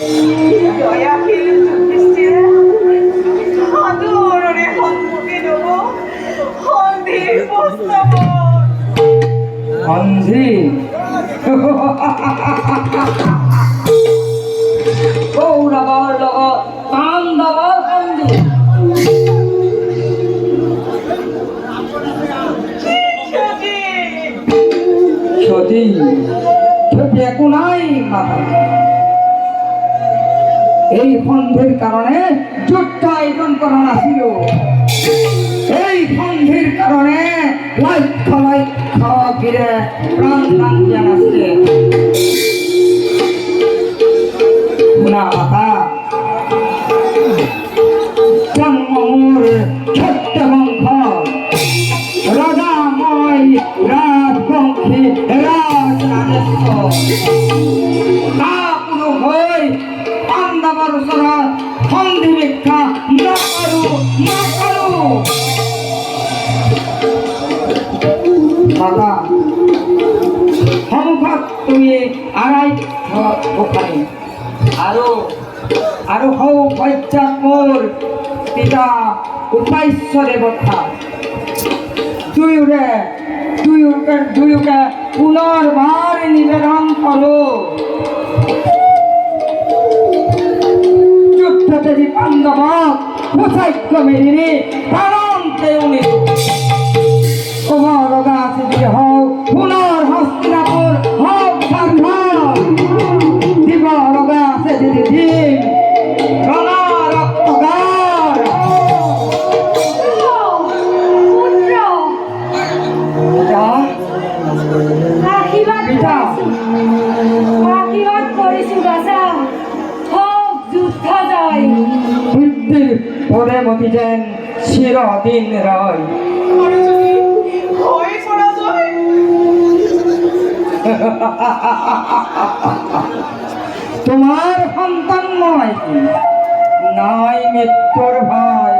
দয়াশীল যুধিষ্ঠিরে আদরে সম্মুখে দেব সন্ধিৰ প্ৰস্তাৱত। সন্ধি কৌৰৱৰ লগত পাণ্ডৱৰ সন্ধি। সতী সতী একো নাই মাথা। এই সন্ধিৰ কাৰণে যুদ্ধ আয়োজন কৰা নাছিল। এই সন্ধিৰ কাৰণে লক্ষ লক্ষ বীৰে প্ৰাণ দান দিয়া নাছিলে। শুনা মাতা, জন্ম মোৰ ক্ষত্ৰিয় বংশ, ৰজা মই ৰাজবংশী ৰাজৰাজেশ্বৰ। কাপুৰুষ হৈ পাণ্ডৱৰ ওচৰত সন্ধি ভিক্ষা নকৰো। মাতা, সন্মুখত তুমি আড়াই গোসাঁনী আৰু সৌভাগ্যত মোৰ পিতা উপাস্য দেৱতা। দুয়োকে পুনৰবাৰ নিবেদন কৰোঁ, যুদ্ধতে যি পাণ্ডৱক সুচাগ্য মেলি প্ৰাণ তেওঁ নিদিওঁ। তোমাৰ লগা আছে যদি হওক পুনৰ হস্তিনাপুৰ হওক সাক্ষাৎ। দিব লগা আছে যদি দিম ৰঙা ৰক্তগাৰ। আশীৰ্বাদ কৰিছো দাদা, হওক যুদ্ধ জয়। বুদ্ধিৰ পদে মতি যেন চিৰদিন ৰয়। তোমার সন্তান নয় কি নাই মৃত্যুর ভয়।